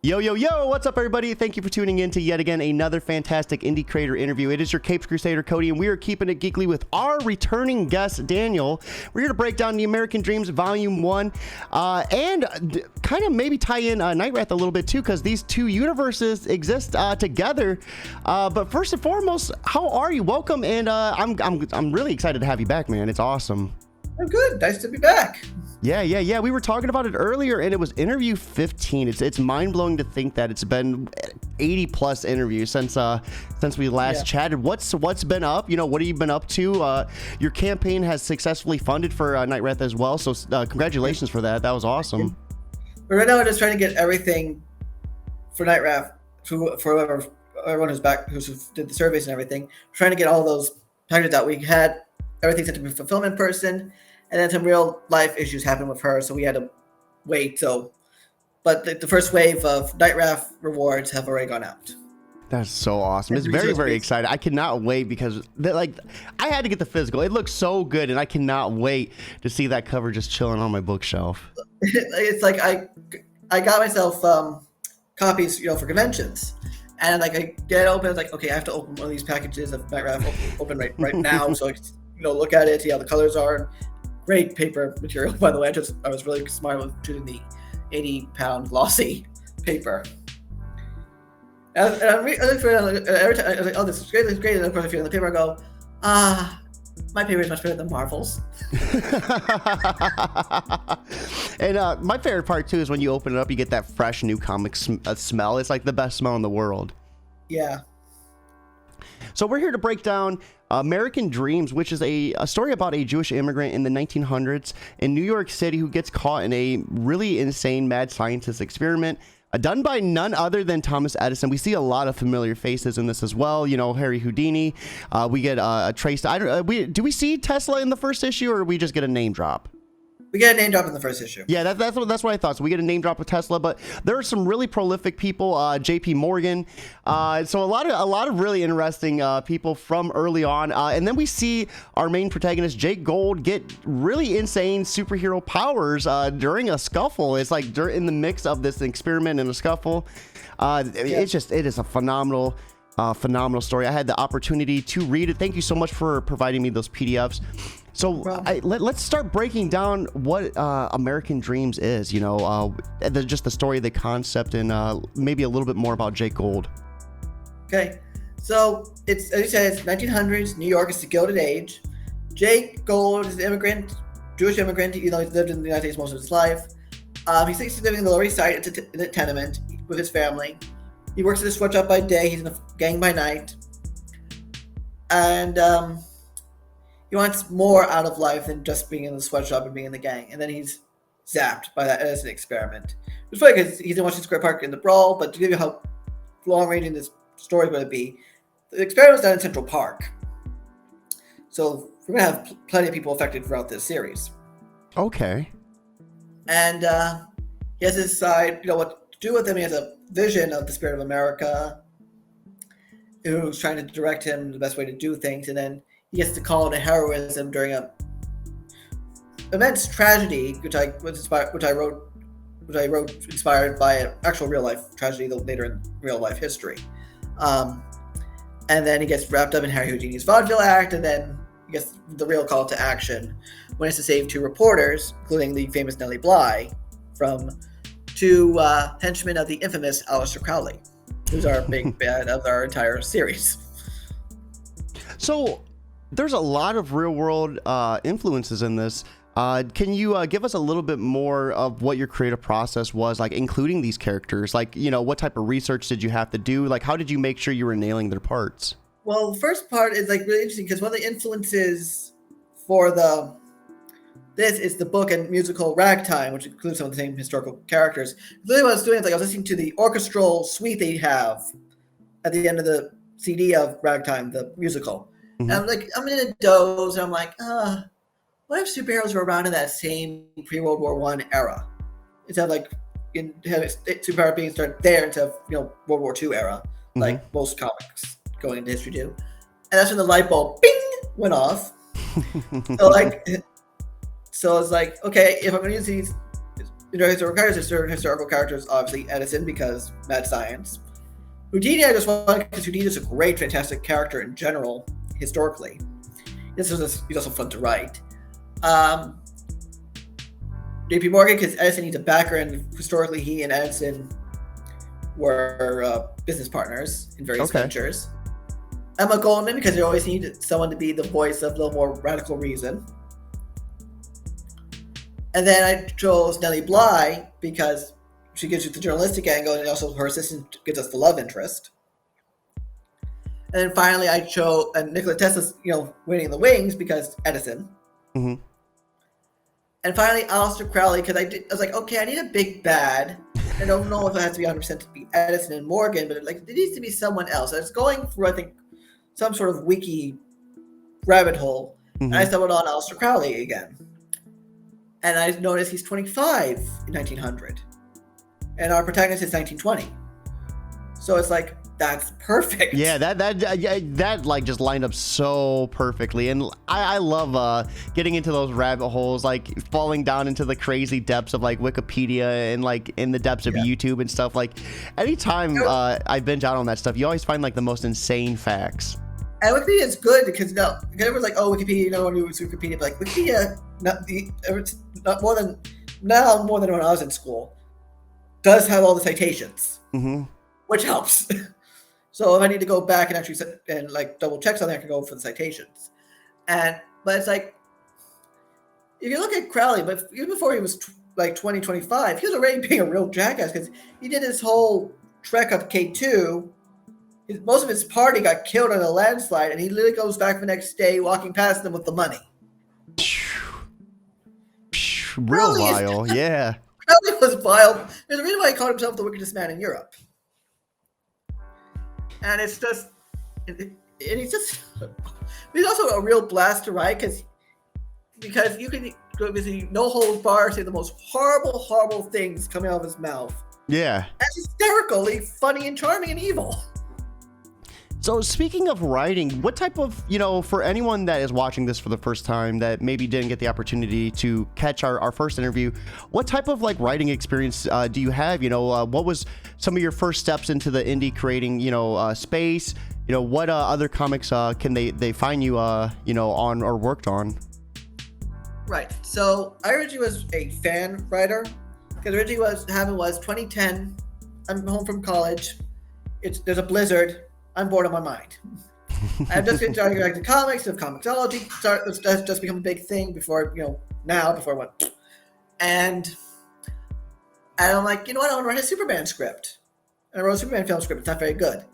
Yo, yo, yo, what's up, everybody? Thank you for tuning in to yet again another fantastic indie creator interview. It is your Capes Crusader, Cody, and we are keeping it geekly with our returning guest, Daniel. We're here to break down the American Dreams Volume 1 and kind of maybe tie in Night Wrath a little bit, too, because these two universes exist together. But first and foremost, how are you? Welcome, and I'm really excited to have you back, man. It's awesome. I'm good. Nice to be back. Yeah. We were talking about it earlier, and it was interview 15. It's mind-blowing to think that it's been 80 plus interviews since we last chatted. What's been up? You know, what have you been up to? Your campaign has successfully funded for Night Wrath as well, so congratulations for that. That was awesome. But right now, we're just trying to get everything for Night Wrath for everyone who's back, who did the surveys and everything. We're trying to get all those packages out. We had everything sent to the fulfillment person. And then some real life issues happened with her, so we had to wait. But the first wave of Night Wrath rewards have already gone out. That's so awesome. It's very, very exciting. I cannot wait because I had to get the physical. It looks so good, and I cannot wait to see that cover just chilling on my bookshelf. It's like I got myself copies, for conventions. And I get it open, it's like, okay, I have to open one of these packages of Night Wrath open right now, so I can, look at it, see how the colors are. Great paper material, by the way. I was really smart with choosing the 80-pound glossy paper. And I look for it every time. I was like, oh, this is great, And of course, I feel in the paper, I go, my paper is much better than Marvel's. And my favorite part, too, is when you open it up, you get that fresh new comic smell. It's like the best smell in the world. Yeah. So we're here to break down American Dreams, which is a story about a Jewish immigrant in the 1900s in New York City who gets caught in a really insane mad scientist experiment done by none other than Thomas Edison. We see a lot of familiar faces in this as well. Harry Houdini. We get a trace. Do we see Tesla in the first issue, or do we just get a name drop? We get a name drop in the first issue. Yeah, that's what I thought. So we get a name drop with Tesla, but there are some really prolific people. J.P. Morgan. So a lot of really interesting people from early on. And then we see our main protagonist, Jake Gold, get really insane superhero powers during a scuffle. It's like in the mix of this experiment and a scuffle. It is a phenomenal story. I had the opportunity to read it. Thank you so much for providing me those PDFs. So let's start breaking down what American Dreams is, just the story, the concept, and maybe a little bit more about Jake Gold. Okay, so it's, as you said, it's 1900s. New York is the Gilded Age. Jake Gold is an immigrant, Jewish immigrant. He's lived in the United States most of his life. He's living in the Lower East Side in a tenement with his family. He works at a sweatshop by day. He's in a gang by night. And he wants more out of life than just being in the sweatshop and being in the gang. And then he's zapped by that as an experiment. It's funny because he's in Washington Square Park in the brawl, but to give you how long-ranging this story is going to be, the experiment was done in Central Park. So we're going to have plenty of people affected throughout this series. Okay. And he has to decide, what to do with him. He has a vision of the spirit of America, who's trying to direct him the best way to do things, and then he gets to call into heroism during a immense tragedy, which I wrote inspired by an actual real life tragedy later in real life history. And then he gets wrapped up in Harry Houdini's vaudeville act, and then he gets the real call to action when it's to save two reporters, including the famous Nellie Bly, from two henchmen of the infamous Aleister Crowley, who's our big bad of our entire series. So there's a lot of real world influences in this. Can you give us a little bit more of what your creative process was like, including these characters? Like, what type of research did you have to do? Like, how did you make sure you were nailing their parts? Well, the first part is really interesting because one of the influences for this is the book and musical Ragtime, which includes some of the same historical characters. Really, what I was doing is I was listening to the orchestral suite they have at the end of the CD of Ragtime, the musical. Mm-hmm. And I'm in a doze, and I'm like, what if superheroes were around in that same pre-World War I era? Instead of superhero being started there instead of World War II era, like most comics going into history do. And that's when the light bulb, bing, went off. So I was like, okay, if I'm going to use these historical characters, obviously Edison because mad science. Houdini, I just wanted because Houdini is a great, fantastic character in general, historically. He's also fun to write. JP Morgan, because Edison needs a backer, and historically he and Edison were business partners in various ventures. Emma Goldman, because they always needed someone to be the voice of a little more radical reason. And then I chose Nellie Bly because she gives you the journalistic angle, and also her assistant gives us the love interest. And then finally, I chose Nikola Tesla's, winning the wings because Edison. Mm-hmm. And finally, Aleister Crowley, because I was like, okay, I need a big bad. I don't know if it has to be 100% to be Edison and Morgan, but it needs to be someone else. I was going for, I think, some sort of wiki rabbit hole, and I stumbled on Aleister Crowley again. And I noticed he's 25 in 1900, and our protagonist is 1920. So it's like, that's perfect. Yeah, that like just lined up so perfectly, and I love getting into those rabbit holes, like falling down into the crazy depths of like Wikipedia and like in the depths of YouTube and stuff. Like anytime I binge out on that stuff, you always find like the most insane facts. And Wikipedia is good because everyone's like, oh, Wikipedia, no one uses Wikipedia, but like Wikipedia, not more than when I was in school, does have all the citations, which helps. So if I need to go back and actually double check something, I can go for the citations. But it's like, if you look at Crowley, but even before he was 2025, he was already being a real jackass because he did his whole trek up K2. Most of his party got killed in a landslide, and he literally goes back the next day walking past them with the money. Real vile, yeah. Crowley was vile. There's a reason why he called himself the wickedest man in Europe. And it's just, he's also a real blast to write because you can no holds barred say the most horrible things coming out of his mouth. Yeah. That's hysterically funny and charming and evil. So speaking of writing, what type of, for anyone that is watching this for the first time that maybe didn't get the opportunity to catch our first interview, what type of like writing experience do you have? What was some of your first steps into the indie creating, space? What other comics can they find you, on or worked on? Right. So I originally was a fan writer because originally what happened was 2010. I'm home from college. There's a blizzard. I'm bored on my mind. I'm just getting started back to comics, of comicsology. That's just become a big thing before I went. And I'm like, I want to write a Superman script. And I wrote a Superman film script. It's not very good.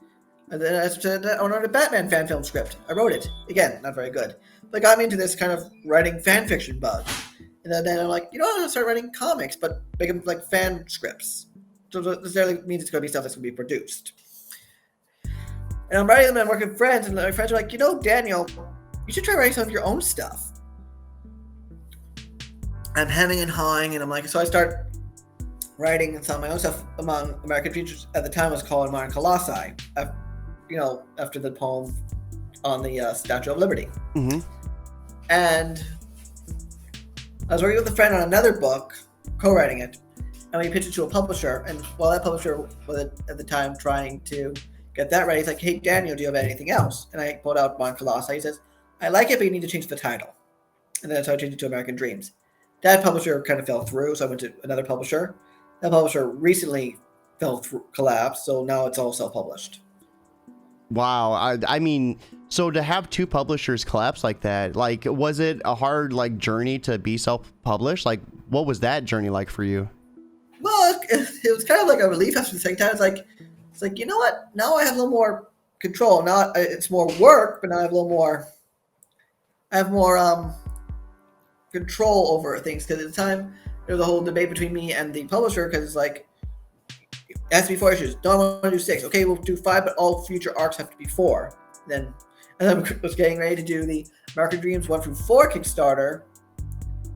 And then I said, I want to write a Batman fan film script. I wrote it. Again, not very good. But it got me into this kind of writing fan fiction bug. And then I'm like, I'm going to start writing comics, but make them like fan scripts. So that necessarily means it's going to be stuff that's going to be produced. And I'm writing them and working with friends, and my friends are like, Daniel, you should try writing some of your own stuff. I'm hemming and hawing, and I'm like, so I start writing some of my own stuff among American features. At the time, it was called Modern Colossi, after the poem on the Statue of Liberty. And I was working with a friend on another book, co-writing it, and we pitched it to a publisher, and while that publisher was at the time trying to get that right, he's like, hey, Daniel, do you have anything else? And I pulled out Modern Colossi. He says, I like it, but you need to change the title. And then so I changed it to American Dreams. That publisher kind of fell through, so I went to another publisher. That publisher recently collapsed, so now it's all self-published. Wow. I mean, so to have two publishers collapse like that, like, was it a hard journey to be self-published? Like, what was that journey like for you? Well, it was kind of like a relief after the second time. It's like, you know what? Now I have a little more control. Now it's more work, but now I have a little more. I have more control over things because at the time there was a whole debate between me and the publisher because it's like it has to be 4 issues. Don't want to do 6. Okay, we'll do 5, but all future arcs have to be 4. And then I was getting ready to do the American Dreams 1 through 4 Kickstarter.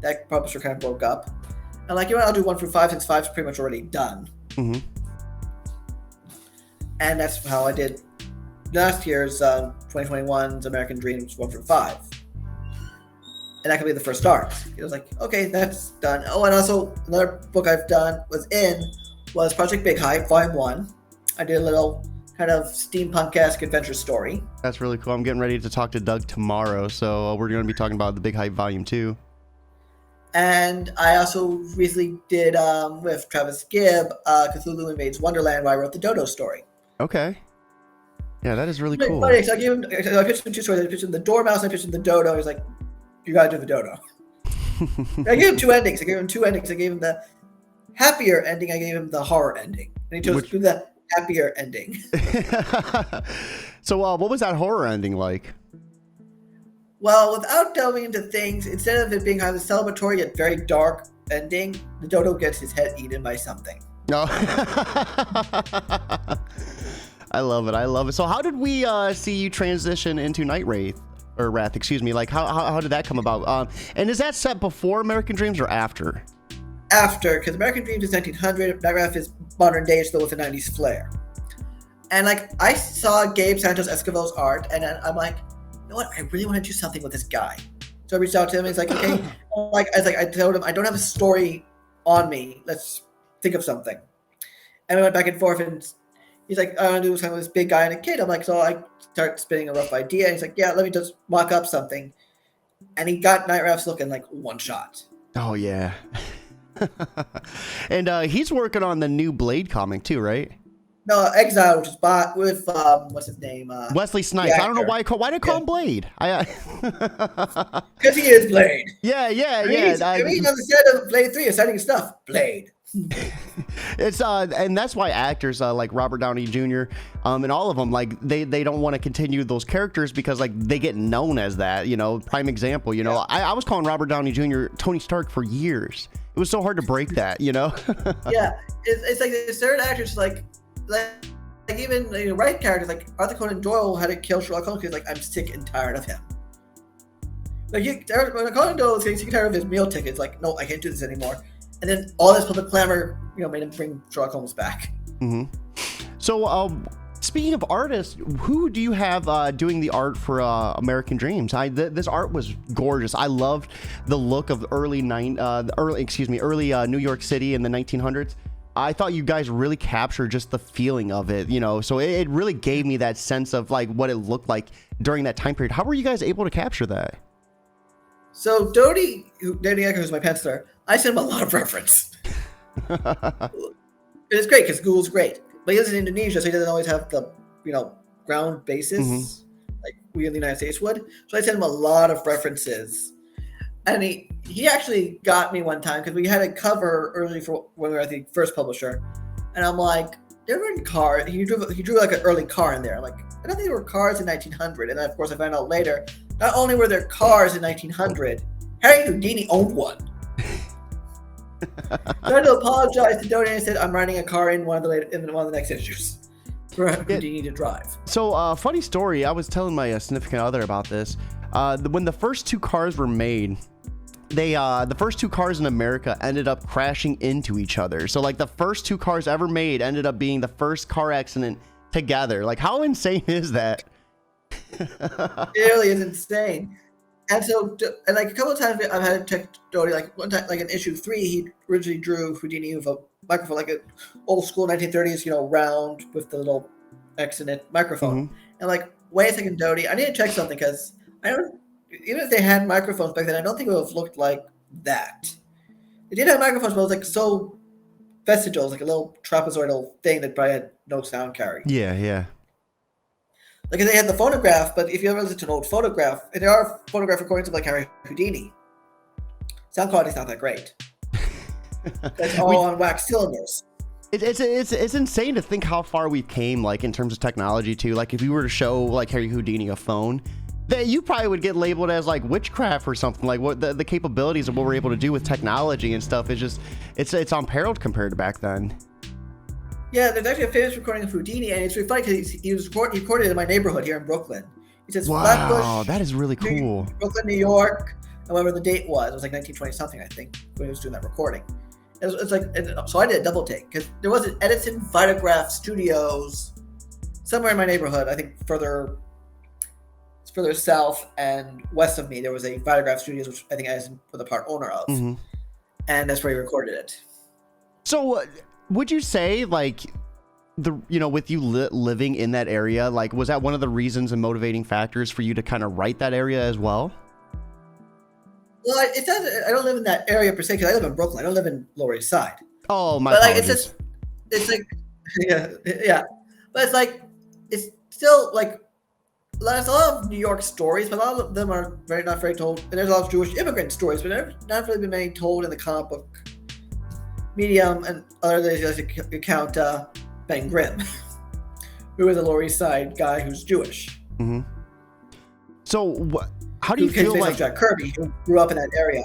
That publisher kind of broke up. I'm like, I'll do 1 through 5 since 5 is pretty much already done. And that's how I did last year's 2021's American Dreams 1 through 5. and that could be the first art. It was like, okay, that's done. Oh, and also another book I've done was Project Big Hype, Volume 1. I did a little kind of steampunk-esque adventure story. That's really cool. I'm getting ready to talk to Doug tomorrow, so we're going to be talking about the Big Hype Volume 2. And I also recently did, with Travis Gibb, Cthulhu Invades Wonderland, where I wrote the Dodo story. Okay. Yeah, that is really cool. Funny, so I pitched him 2 stories. I pitched him the Dormouse, and I pitched him the Dodo. He's like, you gotta do the Dodo. I gave him 2 endings. I gave him the happier ending. I gave him the horror ending. And he chose to do the happier ending. So what was that horror ending like? Well, without delving into things, instead of it being kind of celebratory yet very dark ending, the Dodo gets his head eaten by something. No. I love it. So how did we see you transition into Wrath, excuse me. Like, how did that come about? And is that set before American Dreams or after? After, because American Dreams is 1900, Night Wrath is modern day, still with a 90s flair. And, like, I saw Gabe Santos Escobar's art, and I'm like, you know what? I really want to do something with this guy. So I reached out to him, and he's like, okay. I told him, I don't have a story on me. Let's think of something. And we went back and forth, and he's like, I want to do something with this big guy and a kid. I'm like, so I start spinning a rough idea. And he's like, yeah, let me just mock up something. And he got Night Wrath's look in like one shot. Oh, yeah. And he's working on the new Blade comic too, right? No, Exile, which is with, what's his name? Wesley Snipes. I don't know why did I call him Blade? Because he is Blade. Yeah. He's on the set of Blade 3, exciting stuff. Blade. It's and that's why actors like Robert Downey Jr. And all of them, like they don't want to continue those characters because like they get known as that, you know. Prime example, you know. I was calling Robert Downey Jr. Tony Stark for years. It was so hard to break that, you know. Yeah, it's like the certain actors like even right characters like Arthur Conan Doyle had to kill Sherlock Holmes because like I'm sick and tired of him. Like when Conan Doyle was getting sick and tired of his meal tickets, like no, I can't do this anymore. And then all this public clamor, made him bring Sherlock Holmes back. Mm-hmm. So, speaking of artists, who do you have doing the art for American Dreams? This art was gorgeous. I loved the look of early New York City in the 1900s. I thought you guys really captured just the feeling of it, So it really gave me that sense of like what it looked like during that time period. How were you guys able to capture that? So Dodi Ecker, who's my penciler, I sent him a lot of reference. It's great because Google's great, but he lives in Indonesia, so he doesn't always have the ground basis like we in the United States would. So I sent him a lot of references, and he actually got me one time because we had a cover early for when we were at the first publisher, and I'm like, there were cars. He drew like an early car in there. I'm like, I don't think there were cars in 1900, and then of course I found out later. Not only were there cars in 1900, Harry Houdini owned one. So I had to apologize to Dodi, and I said I'm riding a car in one of the next issues for Houdini to drive. So, funny story. I was telling my significant other about this. When the first 2 cars were made, the first 2 cars in America ended up crashing into each other. So, like the first 2 cars ever made ended up being the first car accident together. Like, how insane is that? It really is insane. And so, and like a couple of times I've had to check Dodi, like one time, like in issue 3, he originally drew Houdini with a microphone, like an old school 1930s, round with the little X in it microphone. Mm-hmm. And like, wait a second, Dodi, I need to check something because even if they had microphones back then, I don't think it would have looked like that. They did have microphones, but it was like so vestigial, like a little trapezoidal thing that probably had no sound carry. Yeah. Like they had the phonograph, but if you ever listen to an old phonograph, and there are phonograph recordings of like Harry Houdini, sound quality's not that great. It's all on wax cylinders. It's insane to think how far we've came, like in terms of technology too. Like if you were to show like Harry Houdini a phone, that you probably would get labeled as like witchcraft or something. Like what the capabilities of what we're able to do with technology and stuff is just it's unparalleled compared to back then. Yeah, there's actually a famous recording of Houdini, and it's really funny because he recorded it in my neighborhood here in Brooklyn. He says, "Wow, Flatbush, that is really cool." Brooklyn, New York, and whatever the date was. It was like 1920 something, I think, when he was doing that recording. It's like, so I did a double take because there was an Edison Vitagraph Studios somewhere in my neighborhood. I think further further south and west of me, there was a Vitagraph Studios, which I think I was a part owner of, and that's where he recorded it. So, would you say like with you living in that area, like was that one of the reasons and motivating factors for you to kind of write that area as well? Well, it's not, I don't live in that area per se because I live in Brooklyn. I don't live in Lower East Side. Oh, my But like apologies. it's like yeah. But it's like it's still like there's a lot of New York stories, but a lot of them are not very told. And there's a lot of Jewish immigrant stories, but they're not really been many told in the comic book medium. And other than just account Ben Grimm, who is a Lower East Side guy who's Jewish. So how do you feel like Jack Kirby, who grew up in that area?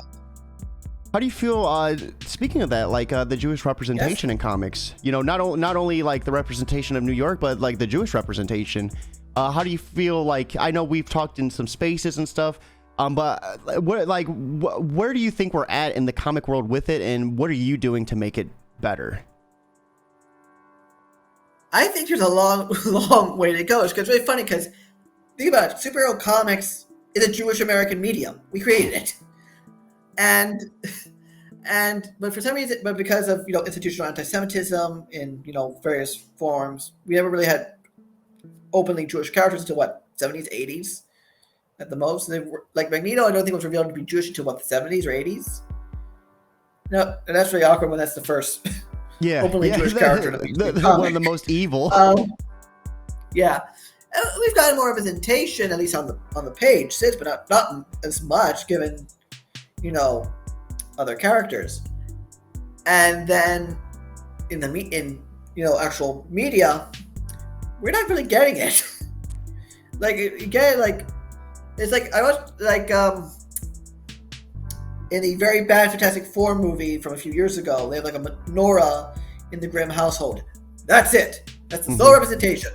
How do you feel, speaking of that, like the Jewish representation in comics, not only like the representation of New York, but like the Jewish representation, how do you feel like, I know we've talked in some spaces and stuff, but where do you think we're at in the comic world with it, and what are you doing to make it better? I think there's a long way to go. It's really funny because think about it, superhero comics is a Jewish American medium. We created it. But for some reason, but because of institutional anti-Semitism in various forms, we never really had openly Jewish characters until 70s, 80s at the most. They were, like Magneto, I don't think was revealed to be Jewish until the 70s or 80s. No, and that's really awkward when that's the first openly Jewish character. One of the most evil. Yeah. We've gotten more representation, at least on the page, since, but not as much given other characters. And then in actual media, we're not really getting it. Like you get it, it's like I watched in the very bad Fantastic Four movie from a few years ago. They have like a menorah in the Grimm household. That's it. That's the sole representation.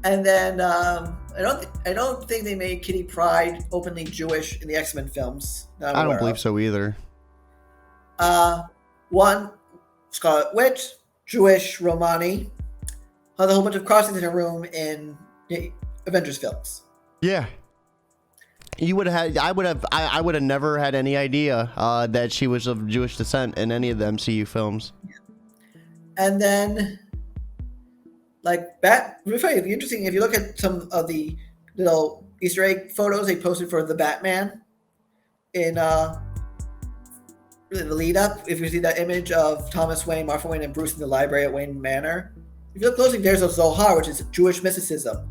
And then I don't think they made Kitty Pryde openly Jewish in the X-Men films. I don't believe so either. One, Scarlet Witch, Jewish Romani, has a whole bunch of crossings in a room in the Avengers films. Yeah. I would have never had any idea that she was of Jewish descent in any of the MCU films. And then it'd be interesting if you look at some of the little Easter egg photos they posted for the Batman in the lead up. If you see that image of Thomas Wayne, Martha Wayne, and Bruce in the library at Wayne Manor, if you look closely, there's a Zohar, which is Jewish mysticism,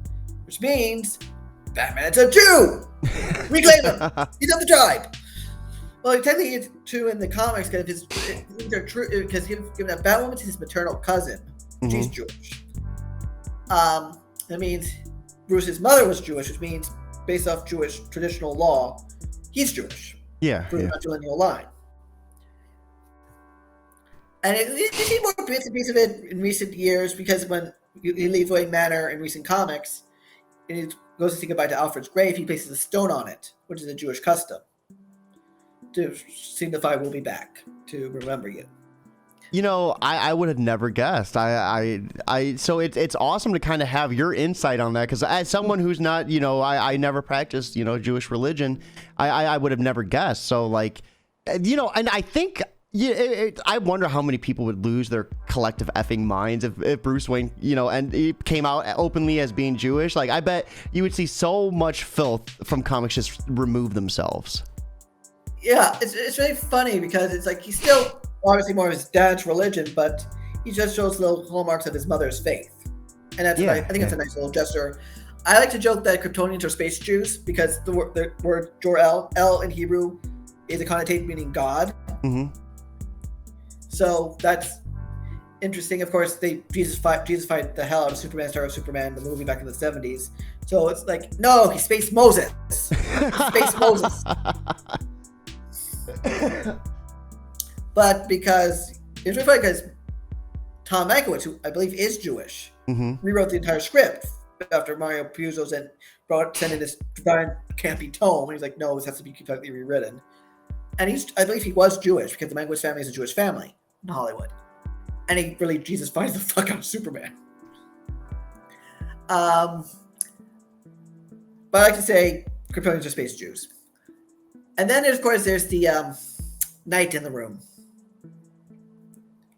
which means Batman's a Jew. Reclaim him. He's of the tribe. Well, technically, it's true in the comics because they're true. Because given that Batwoman's his maternal cousin, she's Jewish. That means Bruce's mother was Jewish, which means based off Jewish traditional law, he's Jewish. Yeah. From the matrilineal line. And you see more bits and pieces of it in recent years because when he leaves Wayne Manor in recent comics, and he goes to say goodbye to Alfred's grave, he places a stone on it, which is a Jewish custom, to signify we'll be back to remember you. I would have never guessed. So it's awesome to kind of have your insight on that, because as someone who's not, I never practiced, Jewish religion, I would have never guessed. So and I think, I wonder how many people would lose their collective effing minds if Bruce Wayne, and he came out openly as being Jewish. I bet you would see so much filth from comics just remove themselves. Yeah, it's really funny because it's like he's still obviously more of his dad's religion, but he just shows little hallmarks of his mother's faith. And that's I think it's a nice little gesture. I like to joke that Kryptonians are space Jews because the word Jor-El, El in Hebrew, is a connotation meaning God. So that's interesting. Of course, Jesus fight the hell out of Superman, Star of Superman, the movie back in the 70s. So it's like, no, he's Space Moses. Space Moses. But because it's really funny because Tom Mankiewicz, who I believe is Jewish, rewrote the entire script after Mario Puzo's and sent in this divine campy tome. And he's like, no, this has to be completely rewritten. And I believe he was Jewish because the Mankiewicz family is a Jewish family in Hollywood. And he really Jesus finds the fuck out of Superman. but I like to say Kryptonians are space Jews. And then, of course, there's the Knight in the room,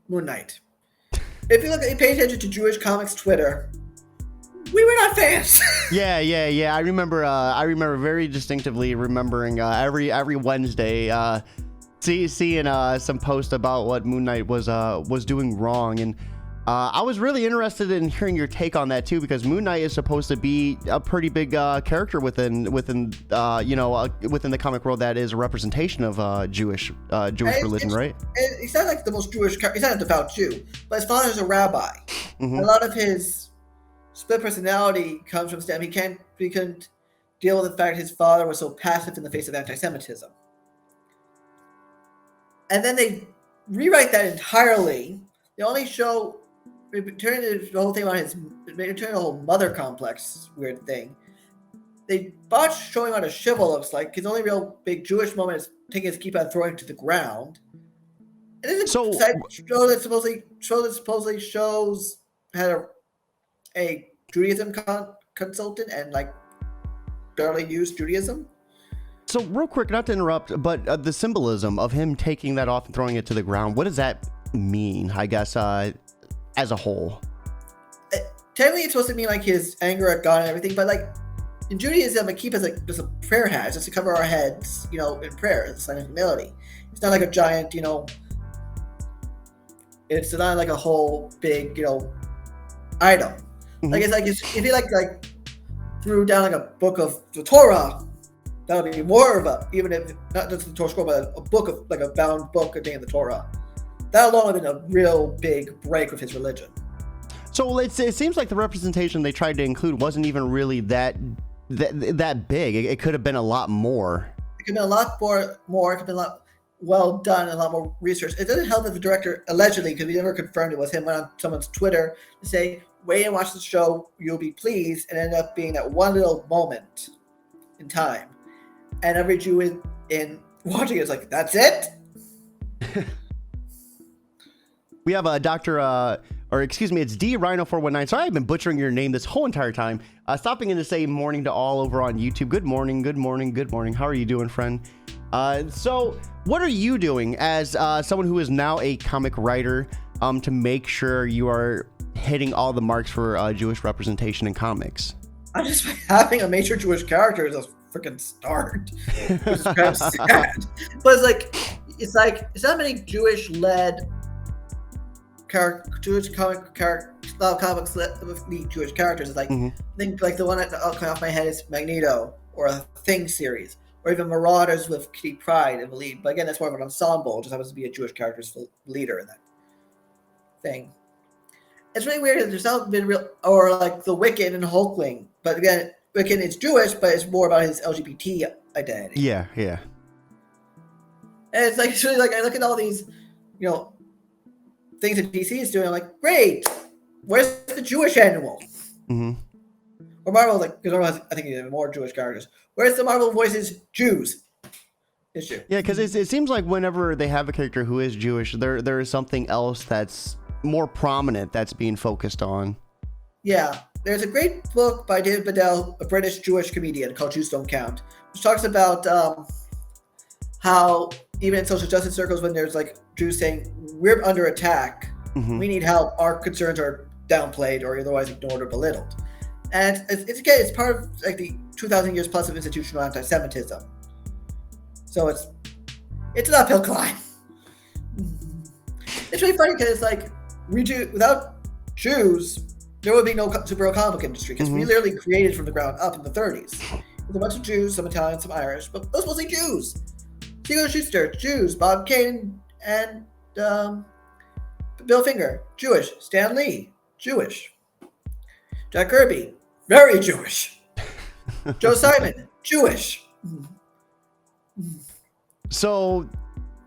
Moon Knight. If you pay attention to Jewish comics Twitter, we were not fans. Yeah. I remember very distinctively remembering every Wednesday seeing some post about what Moon Knight was doing wrong, and I was really interested in hearing your take on that too, because Moon Knight is supposed to be a pretty big character within the comic world that is a representation of Jewish religion, right? He's not like the most Jewish. He's not a devout Jew, but his father's a rabbi. Mm-hmm. A lot of his split personality comes from Stan. He couldn't deal with the fact his father was so passive in the face of anti-Semitism, and then they rewrite that entirely. They only show. Turning the whole thing on turning the whole mother complex weird thing. They botched showing what a Shiva looks like. His only real big Jewish moment is taking his keypad and throwing it to the ground. And then show that supposedly shows had a Judaism consultant and like barely used Judaism. So real quick, not to interrupt, but the symbolism of him taking that off and throwing it to the ground, what does that mean? I guess as a whole, technically it's supposed to mean like his anger at God and everything, but like in Judaism, a kippah is like just a prayer hat, just to cover our heads, in prayer, as a sign of humility. It's not like a giant, it's not like a whole big, item. Mm-hmm. Like it's like if he like threw down like a book of the Torah, that would be more of a, even if not just the Torah scroll, but a book of like a bound book containing the Torah. That alone would have been a real big break with his religion. So it seems like the representation they tried to include wasn't even really that big. It could have been a lot more. It could have been a lot more. It could have been a lot well done and a lot more research. It doesn't help that the director, allegedly, because we never confirmed it was him, went on someone's Twitter to say, wait and watch the show, you'll be pleased, and ended up being that one little moment in time. And every Jew in watching it is like, that's it? We have a it's D Rhino 419. Sorry, I've been butchering your name this whole entire time. Stopping in to say morning to all over on YouTube. Good morning. How are you doing, friend? So what are you doing as someone who is now a comic writer to make sure you are hitting all the marks for Jewish representation in comics? I'm just having a major Jewish character is a freaking start. It's kind of sad. But it's not many Jewish-led Jewish comics with the Jewish characters. Like I think like the one that coming off my head is Magneto or a Thing series, or even Marauders with Kitty Pryde in the lead. But again, that's more of an ensemble. It just happens to be a Jewish character's leader in that thing. It's really weird that there's not been real, or like the Wiccan and Hulkling. But again, Wiccan is Jewish, but it's more about his LGBT identity. Yeah. And it's really like I look at all these, things that DC is doing. I'm like, great. Where's the Jewish animal? Mm-hmm. Or Marvel, because Marvel has, I think, even more Jewish characters. Where's the Marvel voices Jews issue? Yeah, because it seems like whenever they have a character who is Jewish, there is something else that's more prominent that's being focused on. Yeah. There's a great book by David Bedell, a British Jewish comedian, called Jews Don't Count, which talks about how even in social justice circles, when there's like Jews saying, we're under attack, we need help, our concerns are downplayed or otherwise ignored or belittled. And it's part of like the 2,000 years plus of institutional anti-Semitism. So it's an uphill climb. It's really funny because it's like without Jews, there would be no superhero comic book industry, because we literally created from the ground up in the 30s. There's a bunch of Jews, some Italians, some Irish, but those mostly Jews. Hugo Schuster, Jews. Bob Kane and Bill Finger, Jewish. Stan Lee, Jewish. Jack Kirby, very Jewish. Joe Simon, Jewish. So,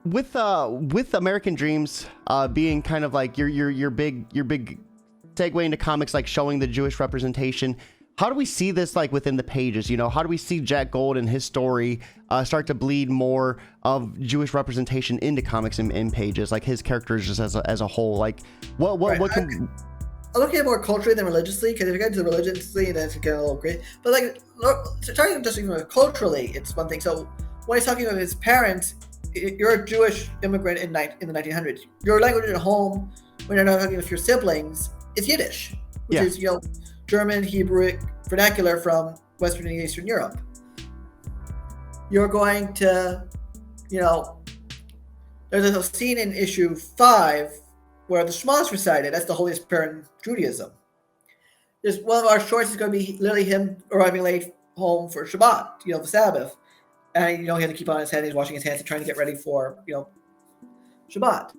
with American Dreams being kind of like your big segue into comics, like showing the Jewish representation, how do we see this like within the pages? How do we see Jack Gold and his story start to bleed more of Jewish representation into comics and pages, like his characters just as a whole? Like what can I'm looking at it more culturally than religiously, because if you get into religiously, then it's get a little great. But like, starting just even culturally, it's one thing. So when he's talking about his parents, you're a Jewish immigrant in the 1900s. Your language at home, when you're not talking with your siblings, is Yiddish, which is German, Hebrew vernacular from Western and Eastern Europe. You're going to, there's a scene in issue 5 where the Shema is recited. That's the holiest prayer in Judaism. There's one of our shorts is going to be literally him arriving late home for Shabbat, the Sabbath. And, he had to keep on his head. He's washing his hands and trying to get ready for, Shabbat.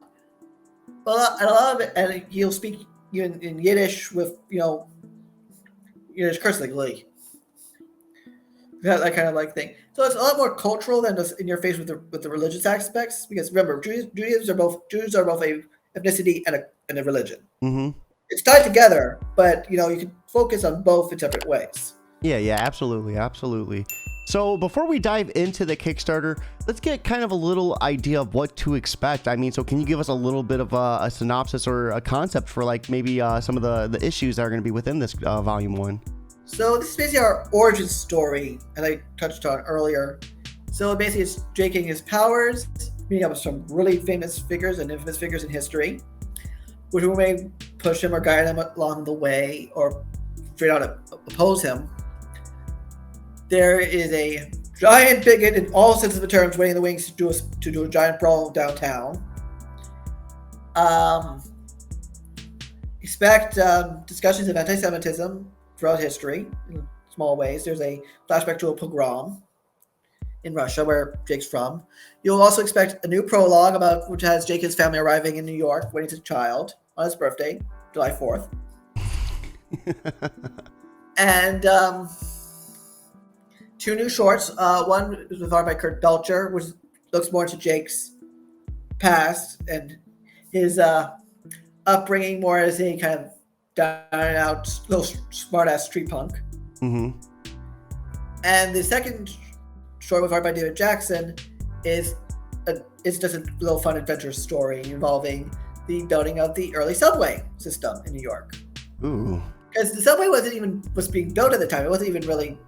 Well, and a lot of it, and he'll speak in Yiddish with, Yiddish curse language. That kind of like thing. So it's a lot more cultural than just in your face with the religious aspects. Because remember, Jews are both a ethnicity and a religion. Mm-hmm. It's tied together, but you can focus on both in separate ways. Yeah, absolutely. So before we dive into the Kickstarter, let's get kind of a little idea of what to expect. I mean, so can you give us a little bit of a synopsis or a concept for like maybe some of the issues that are going to be within this volume 1? So this is basically our origin story, as I touched on earlier. So basically it's Jake getting his powers, meeting up with some really famous figures and infamous figures in history, which may push him or guide him along the way or straight out oppose him. There is a giant bigot in all senses of the terms waiting in the wings to do a giant brawl downtown. Expect discussions of anti-Semitism throughout history in small ways. There's a flashback to a pogrom in Russia where Jake's from. You'll also expect a new prologue which has Jake and his family arriving in New York, waiting his child on his birthday, July 4th. And 2 new shorts. One is art by Kurt Belcher, which looks more into Jake's past and his upbringing more as a kind of down and out, little smart ass street punk. Mm-hmm. And the second short with art by David Jackson it's just a little fun adventure story involving the building of the early subway system in New York. Ooh. Because the subway was being built at the time. It wasn't even really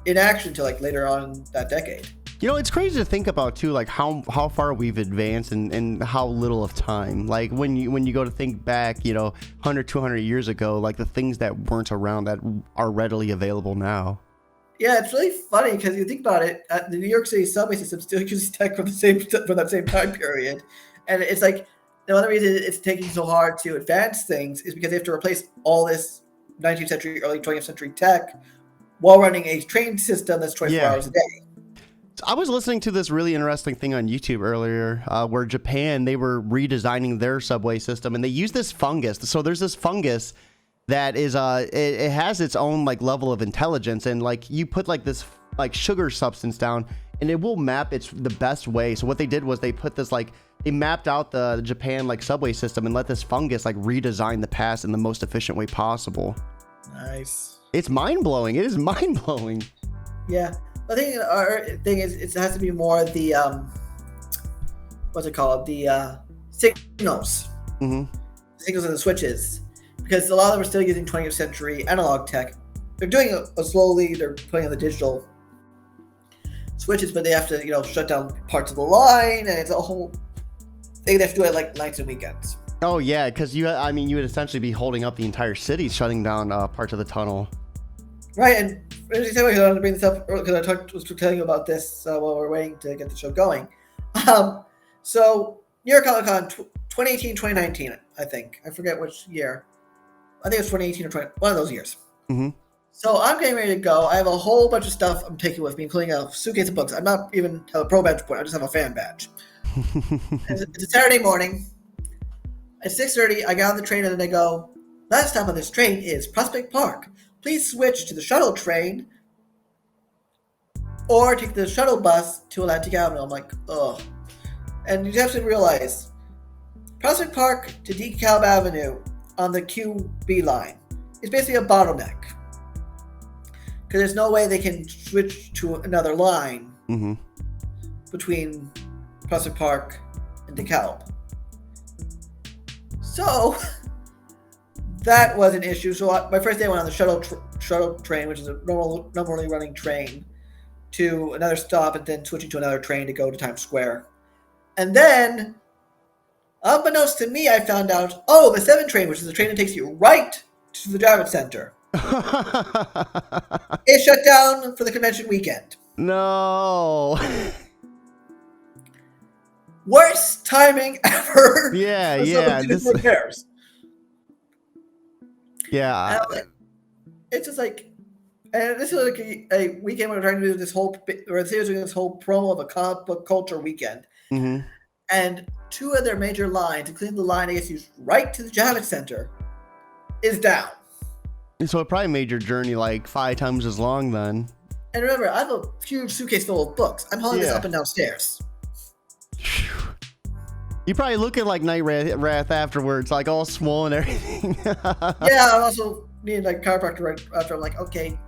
in action until like later on that decade. It's crazy to think about too, like how far we've advanced and how little of time. Like when you go to think back, 100, 200 years ago, like the things that weren't around that are readily available now. Yeah, it's really funny because you think about it, the New York City subway system still uses tech from that same time period, and it's like the other reason it's taking so hard to advance things is because they have to replace all this 19th century, early 20th century tech while running a train system that's 24 hours a day. I was listening to this really interesting thing on YouTube earlier where Japan, they were redesigning their subway system and they used this fungus. So there's this fungus that is it has its own like level of intelligence, and like you put like this like sugar substance down and it will map the best way. So what they did was they put this they mapped out the Japan like subway system and let this fungus like redesign the past in the most efficient way possible. Nice. It's mind-blowing. It is mind-blowing. Yeah. I think our thing is it has to be more the what's it called? The signals. Mm-hmm. Signals and the switches. Because a lot of them are still using 20th century analog tech. They're doing it slowly, they're putting on the digital switches, but they have to, shut down parts of the line, and it's a whole thing. They have to do it like nights and weekends. Oh yeah, because you would essentially be holding up the entire city, shutting down parts of the tunnel. Right, and I wanted to bring this up because I was telling you about this while we're waiting to get the show going. So New York Comic Con 2018, 2019, I think. I forget which year. I think it was 2018 or 20, one of those years. Mm-hmm. So I'm getting ready to go. I have a whole bunch of stuff I'm taking with me, including a suitcase of books. I'm not even have a pro badge point. I just have a fan badge. It's a Saturday morning. At 6:30, I get on the train and then they go, last stop on this train is Prospect Park. Please switch to the shuttle train or take the shuttle bus to Atlantic Avenue. I'm like, ugh. And you have to realize, Prospect Park to DeKalb Avenue on the QB line is basically a bottleneck. Because there's no way they can switch to another line mm-hmm. between Prospect Park and DeKalb. So, that was an issue. So my first day I went on the shuttle train, which is a normally running train, to another stop, and then switching to another train to go to Times Square. And then, unbeknownst to me, I found out, the 7 train, which is the train that takes you right to the Javits Center, it shut down for the convention weekend. No. Worst timing ever. Yeah. Repairs. Yeah. It's just like, and this is like a weekend when we're trying to do this whole, or doing this whole promo of a comic book culture weekend. Mm-hmm. And 2 of their major lines, including the line that gets used right to the Javits Center, is down. So it probably made your journey like 5 times as long then. And remember, I have a huge suitcase full of books. I'm hauling this up and down stairs. You probably look at like Night Wrath afterwards, like all swollen and everything. Yeah, I also needed like chiropractor right after. I'm like, okay.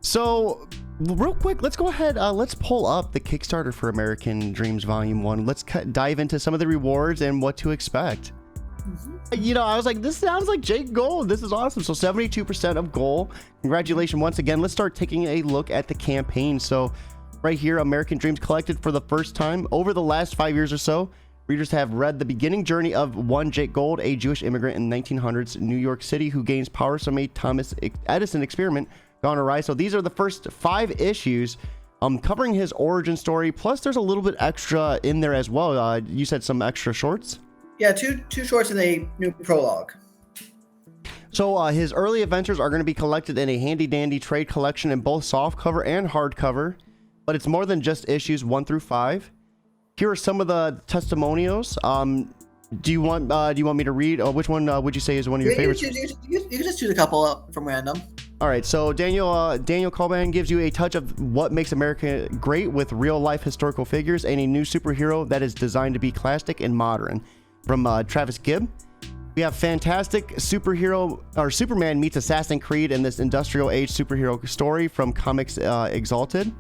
So, real quick, let's go ahead. Let's pull up the Kickstarter for American Dreams Volume 1. Let's dive into some of the rewards and what to expect. Mm-hmm. I was like, this sounds like Jake Gold. This is awesome. So 72% of goal. Congratulations once again. Let's start taking a look at the campaign. So right here, American Dreams collected for the first time over the last 5 years or so. Readers have read the beginning journey of one Jake Gold, a Jewish immigrant in 1900s New York City who gains powers from a Thomas Edison experiment gone awry. So these are the first 5 issues covering his origin story. Plus there's a little bit extra in there as well. You said some extra shorts? Yeah, two shorts and a new prologue. So his early adventures are going to be collected in a handy-dandy trade collection in both softcover and hardcover, but it's more than just issues 1 through 5. Here are some of the testimonials. Do you want me to read? Which one would you say is one of your favorites? You can just choose a couple up from random. All right. So Daniel Kalban gives you a touch of what makes America great with real-life historical figures and a new superhero that is designed to be classic and modern. From Travis Gibb. We have fantastic Superman meets Assassin's Creed in this industrial age superhero story from Comics Exalted.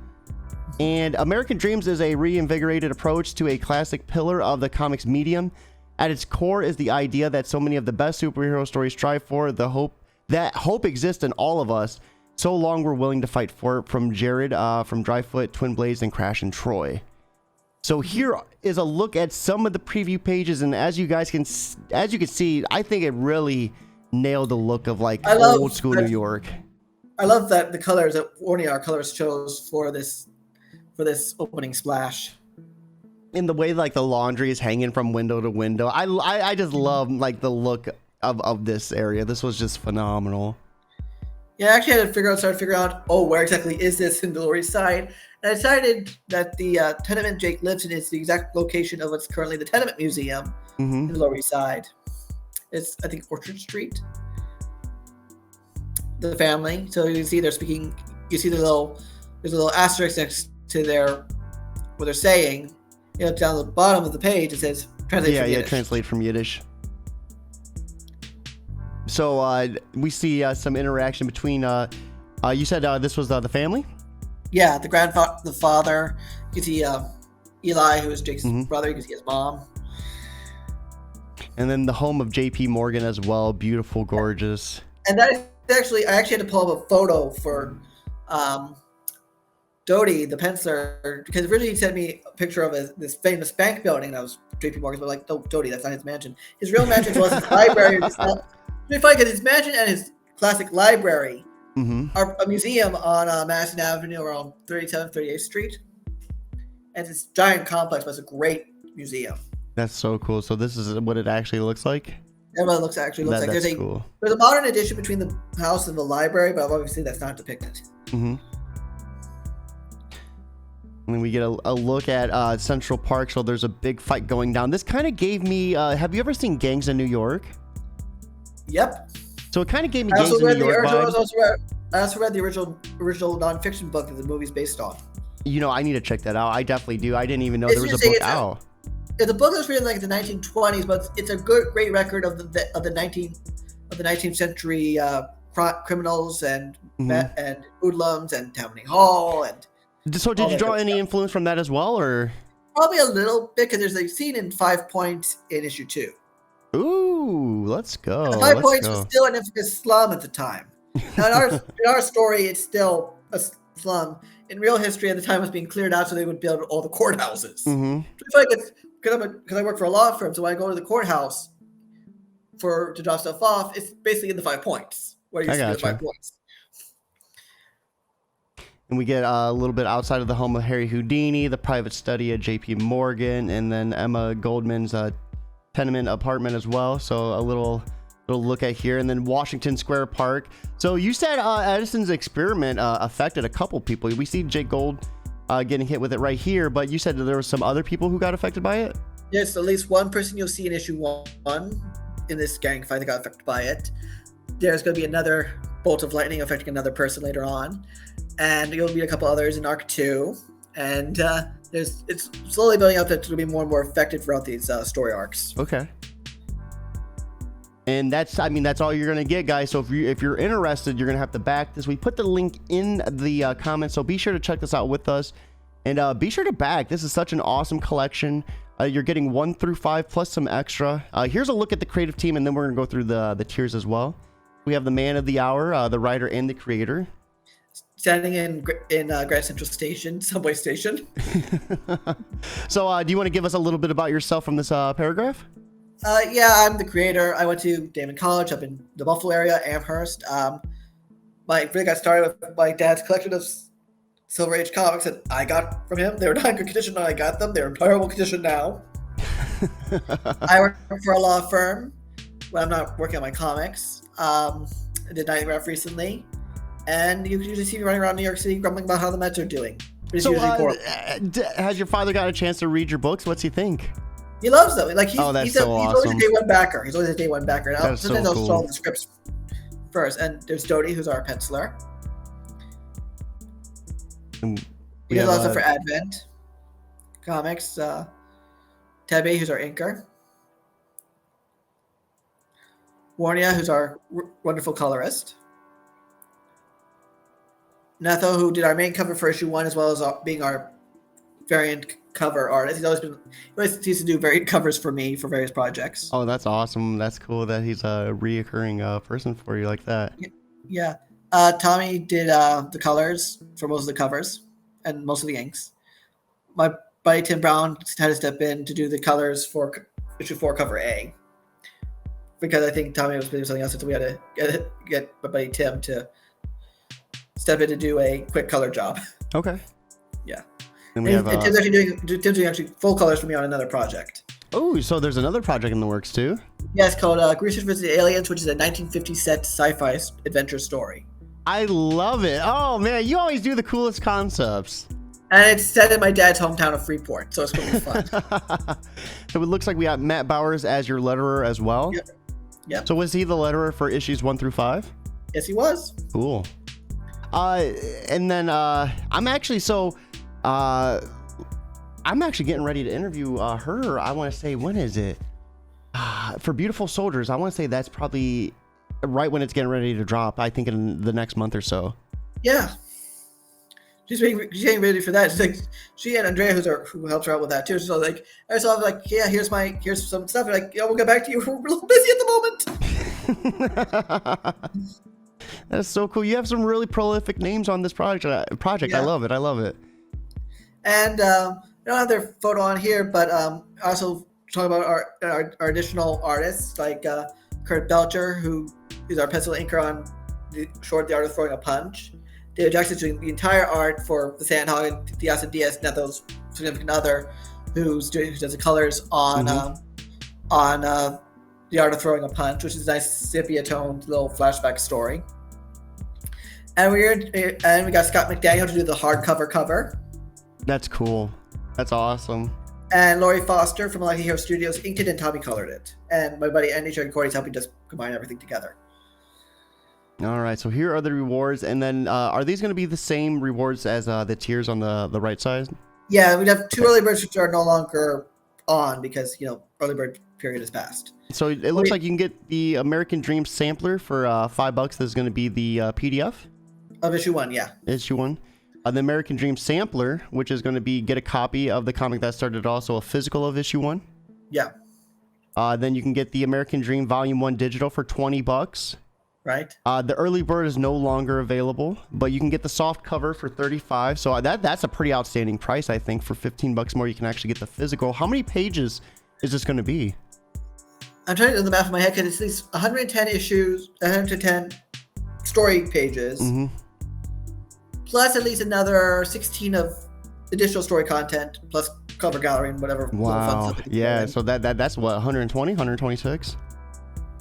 And American Dreams is a reinvigorated approach to a classic pillar of the comics medium. At its core is the idea that so many of the best superhero stories strive for the hope exists in all of us. So long we're willing to fight for it. From Jared, from Dryfoot, Twin Blades, and Crash and Troy. So here is a look at some of the preview pages, and as you can see, I think it really nailed the look of like old school New York. I love that the colors that Warner our colors chose for this opening splash. In the way like the laundry is hanging from window to window, I just love like the look of this area. This was just phenomenal. Yeah, I actually had to start figuring out, where exactly is this in the Lower East Side? And I decided that the tenement Jake lives in is the exact location of what's currently the Tenement Museum in the Lower East Side. It's, I think, Orchard Street. The family. So you see they're speaking. You see there's a little asterisk next to what they're saying. Down the bottom of the page it says translate from Yiddish. Translate from Yiddish. So we see some interaction between. You said this was the family. Yeah, the father. You can see Eli, who is Jake's brother. You can see his mom. And then the home of J.P. Morgan as well. Beautiful, gorgeous. And that is I actually had to pull up a photo for Doty, the penciler, because originally he sent me a picture of this famous bank building. That was J.P. Morgan's, but like, no, Doty, that's not his mansion. His real mansion was his library. It's funny because his mansion and his classic library are a museum on Madison Avenue around 37th, 38th Street. And it's this giant complex, but it's a great museum. That's so cool. So this is what it actually looks like? Yeah, what it looks like. There's cool. There's a modern addition between the house and the library, but obviously that's not depicted. And then we get a look at Central Park. So there's a big fight going down. This kind of gave me... have you ever seen Gangs in New York? Yep. So it kind of gave me Gangs in New York vibes. I also read the original nonfiction book that the movie's based on. I need to check that out. I definitely do. I didn't even know there was a book out. The book was written like in the 1920s, but it's a great record of the 19th century criminals and hoodlums and Tammany Hall and. So did you draw any influence from that as well, or? Probably a little bit, because there's a scene in 5 Points in issue 2. Ooh, let's go. And the 5 points was go. still an infamous slum at the time. Now, in our story, it's still a slum. In real history, at the time, it was being cleared out so they would build all the courthouses. Mm-hmm. Because I work for a law firm, so when I go to the courthouse to drop stuff off, it's basically in the 5 points. Where you see the 5 points. And we get a little bit outside of the home of Harry Houdini, the private study at J.P. Morgan, and then Emma Goldman's tenement apartment as well. So a little look at here, and then Washington Square Park. So you said Edison's experiment affected a couple people. We see Jake Gold getting hit with it right here, but you said that there were some other people who got affected by it? Yes, at least one person you'll see in issue 1 in this gang fight that got affected by it. There's going to be another bolt of lightning affecting another person later on. And you'll meet a couple others in Arc 2. And it's slowly building up that it'll be more and more effective throughout these story arcs. Okay. And that's all you're going to get, guys. So if you're interested, you're going to have to back this. We put the link in the comments, so be sure to check this out with us. And be sure to back. This is such an awesome collection. You're getting 1 through 5 plus some extra. Here's a look at the creative team, and then we're going to go through the tiers as well. We have the man of the hour, the writer and the creator. Standing in Grand Central Station, subway station. So do you want to give us a little bit about yourself from this paragraph? Yeah, I'm the creator. I went to Damon College up in the Buffalo area, Amherst. I really got started with my dad's collection of Silver Age comics that I got from him. They were not in good condition when I got them. They're in terrible condition now. I work for a law firm when I'm not working on my comics. I did Night Ref recently. And you can usually see me running around New York City grumbling about how the Mets are doing. So, has your father got a chance to read your books? What's he think? He loves them. Like he's awesome. He's always a day one backer. He's always a day one backer. And sometimes I'll show him the scripts first. And there's Dodie, who's our penciler. He does also for Advent Comics. Tebe, who's our inker. Warnia, who's our wonderful colorist. Netho, who did our main cover for issue 1, as well as being our variant cover artist. He always used to do variant covers for me for various projects. Oh, that's awesome. That's cool that he's a reoccurring person for you like that. Yeah. Tommy did the colors for most of the covers and most of the inks. My buddy Tim Brown had to step in to do the colors for issue 4 cover A. Because I think Tommy was doing something else, so we had to get my buddy Tim to step in to do a quick color job. Okay. Yeah. And Tim's doing actually full colors for me on another project. Oh, so there's another project in the works too? Yeah, it's called Research vs. the Aliens, which is a 1950 set sci-fi adventure story. I love it. Oh man, you always do the coolest concepts. And it's set in my dad's hometown of Freeport, so it's going to be fun. So it looks like we got Matt Bowers as your letterer as well. Yep. So was he the letterer for issues 1 through 5? Yes, he was. Cool. And then I'm actually getting ready to interview her. I want to say, when is it? For Beautiful Soldiers. I want to say that's probably right when it's getting ready to drop. I think in the next month or so. Yeah. She's getting ready for that. She's like, she and Andrea, who helps her out with that too. So like, I saw like, yeah, here's some stuff. And like, yeah, we'll get back to you. We're a little busy at the moment. That's so cool. You have some really prolific names on this project. Yeah. I love it. And I don't have their photo on here, but also talk about our additional artists like Kurt Belcher, who is our pencil inker on the Art of Throwing a Punch. David Jackson's doing the entire art for the Sandhog and Diaz and Diaz, Netho's significant other, who does the colors on the Art of Throwing a Punch, which is a nice sepia-toned little flashback story. And we got Scott McDaniel to do the hardcover cover. That's cool. That's awesome. And Laurie Foster from Lucky Hero Studios inked it and Tommy colored it. And my buddy Andy and Corey's helping just combine everything together. All right, so here are the rewards, and then are these going to be the same rewards as the tiers on the right side? Yeah, we'd have 2 early birds which are no longer on because early bird period is past. So it looks like you can get the American Dream sampler for $5. This is going to be the PDF of issue 1. Yeah, issue 1. The American Dream sampler, which is going to be get a copy of the comic that started, also a physical of issue 1. Yeah. Then you can get the American Dream Volume 1 digital for $20. Right. The early bird is no longer available, but you can get the soft cover for $35. So that's a pretty outstanding price, I think. For $15 more, you can actually get the physical. How many pages is this going to be? I'm trying to do the math in my head because it's at least 110 issues, 110 story pages, plus at least another 16 of additional story content, plus cover gallery and whatever. Wow. Yeah. So that's what, 120, 126?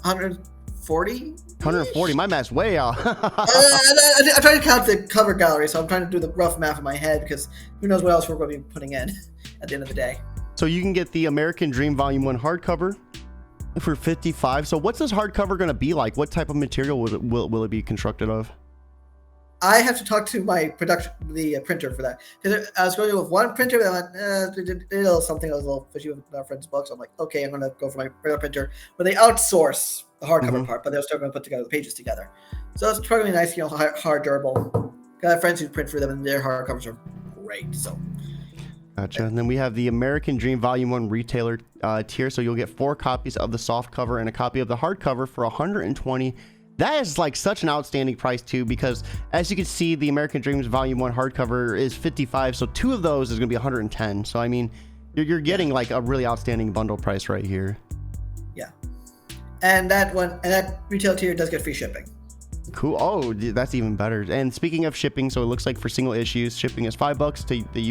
140? 140. My math's way off. I'm trying to count the cover gallery, so I'm trying to do the rough math in my head because who knows what else we're going to be putting in at the end of the day. So you can get the American Dream Volume 1 hardcover for $55. So what's this hardcover going to be like? What type of material will it be constructed of? I have to talk to my the printer for that, because I was going to go with one printer, but I went, they did something a little fishy with our friend's books. I'm like, okay, I'm going to go for my regular printer, but they outsource the hardcover part, but they're still going to put together the pages together. So it's probably nice, hard, durable. I have friends who print for them, and their hardcovers are great. So. Gotcha. And then we have the American Dream Volume 1 retailer tier. So you'll get 4 copies of the soft cover and a copy of the hardcover for $120. That is like such an outstanding price too, because as you can see, the American Dreams Volume 1 hardcover is $55. So 2 of those is going to be $110. So I mean, you're getting like a really outstanding bundle price right here. Yeah. And that retail tier does get free shipping. Cool. Oh, that's even better. And speaking of shipping, so it looks like for single issues, shipping is $5 to the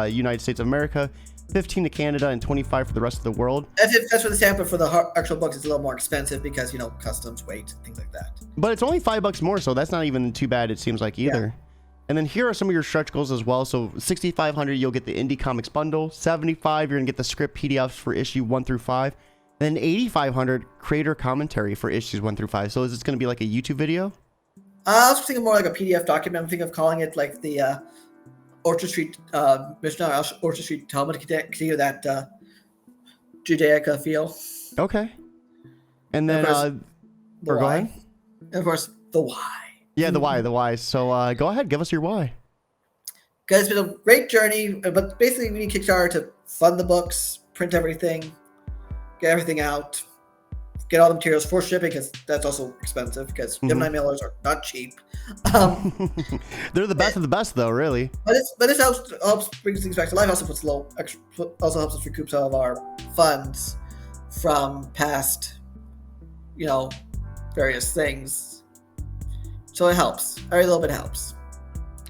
United States of America, $15 to Canada, and $25 for the rest of the world. That's for the sample. For the actual books, it's a little more expensive because customs, weight, things like that. But it's only $5 more, so that's not even too bad. It seems like either. Yeah. And then here are some of your stretch goals as well. So $6,500, you'll get the Indie Comics bundle. $75, you're gonna get the script PDFs for issue 1 through 5. And then $8,500 creator commentary for issues 1 through 5. So is this gonna be like a YouTube video? I was thinking more like a PDF document. I'm thinking of calling it like the Orchard Street Mishnah, Orchard Street Talmud, to give that Judaica feel. Okay. And then go ahead. And of course, the why. Yeah, the why. So go ahead, give us your why. Guys, it's been a great journey, but basically we need Kickstarter to fund the books, print everything, get everything out, get all the materials for shipping, because that's also expensive, because Gemini mailers are not cheap. They're the best of the best, though, really. But this helps bring things back to life. Also also helps us recoup some of our funds from past, various things. So it helps. Every little bit helps.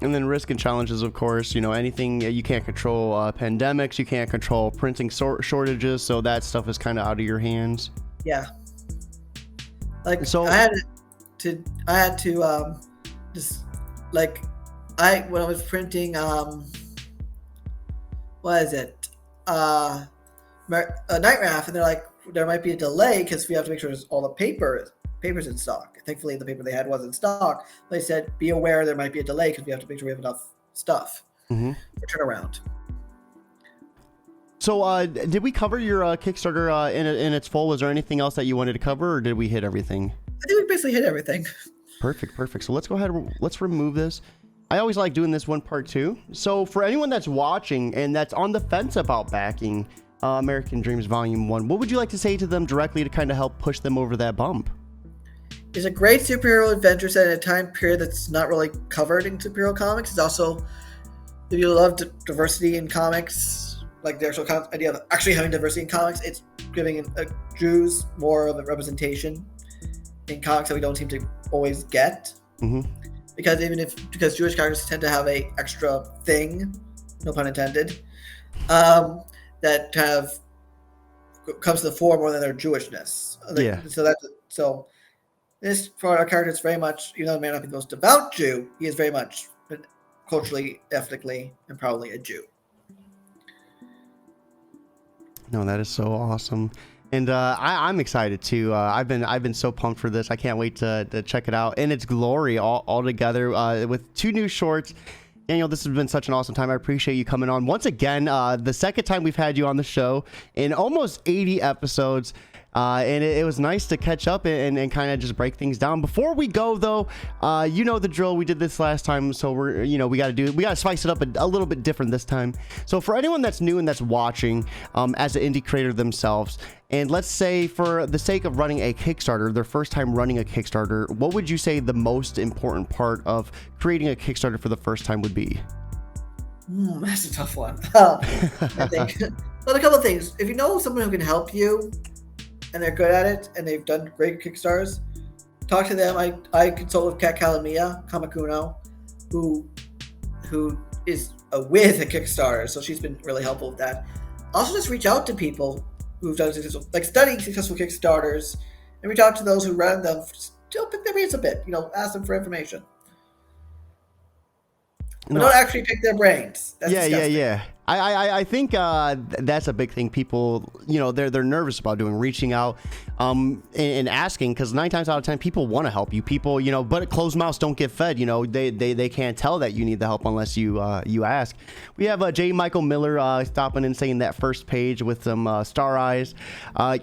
And then risk and challenges, of course. Anything you can't control, pandemics, you can't control printing shortages, so that stuff is kind of out of your hands. Yeah. I had to when I was printing what is it? Night Raft, and they're like, there might be a delay because we have to make sure there's all the papers in stock. Thankfully, the paper they had was in stock. They said, be aware there might be a delay because we have to make sure we have enough stuff for turnaround. So did we cover your Kickstarter in its full? Was there anything else that you wanted to cover, or did we hit everything? I think we basically hit everything. Perfect. So let's go ahead and let's remove this. I always like doing this one part too. So for anyone that's watching and that's on the fence about backing American Dreams Volume 1, what would you like to say to them directly to kind of help push them over that bump? It's a great superhero adventure set in a time period that's not really covered in superhero comics. It's also, if you love diversity in comics, like the actual idea of actually having diversity in comics, it's giving Jews more of a representation in comics that we don't seem to always get. Because Jewish characters tend to have a extra thing, no pun intended, that kind of comes to the fore more than their Jewishness. So this for our character is very much, even though the man not be the most devout Jew, he is very much culturally, ethnically, and probably a Jew. No, that is so awesome. And I'm excited too. I've been so pumped for this. I can't wait to check it out in its glory all together with 2 new shorts. Daniel, this has been such an awesome time. I appreciate you coming on once again. The second time we've had you on the show in almost 80 episodes. And it was nice to catch up and kind of just break things down. Before we go, though, you know the drill. We did this last time, so we got to spice it up a little bit different this time. So for anyone that's new and that's watching, as an indie creator themselves, and let's say for the sake of running a Kickstarter, their first time running a Kickstarter, what would you say the most important part of creating a Kickstarter for the first time would be? That's a tough one. I think, well, a couple of things. If you know someone who can help you, and they're good at it, and they've done great Kickstarters, talk to them. I consult with Kat Kalamia Kamakuno, who is with a Kickstarter, so she's been really helpful with that. Also, just reach out to people who've done successful, like studying successful Kickstarters, and reach out to those who run them. Still pick their brains a bit, ask them for information. But don't actually pick their brains. That's disgusting. Yeah. I think that's a big thing. People, they're nervous about doing, reaching out, and asking, because 9 times out of 10 people want to help you. People, but closed mouths don't get fed. They can't tell that you need the help unless you ask. We have J. Michael Miller stopping and saying that first page with some star eyes.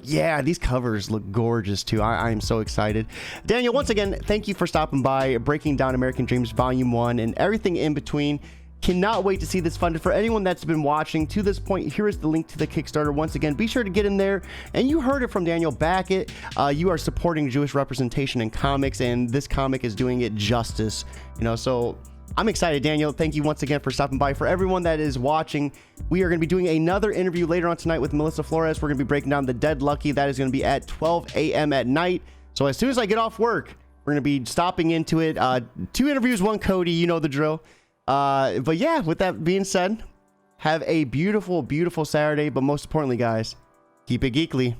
Yeah, these covers look gorgeous too. I am so excited. Daniel, once again, thank you for stopping by, breaking down American Dreams Volume 1 and everything in between. Cannot wait to see this funded. For anyone that's been watching to this point, here is the link to the Kickstarter. Once again, be sure to get in there. And you heard it from Daniel, back it. You are supporting Jewish representation in comics, and this comic is doing it justice. So I'm excited. Daniel, thank you once again for stopping by. For everyone that is watching, we are going to be doing another interview later on tonight with Melissa Flores. We're going to be breaking down The Dead Lucky. That is going to be at 12 a.m. at night. So as soon as I get off work, we're going to be stopping into it. 2 interviews, 1 Cody. You know the drill. But yeah, with that being said, have a beautiful, beautiful Saturday. But most importantly, guys, keep it geekly.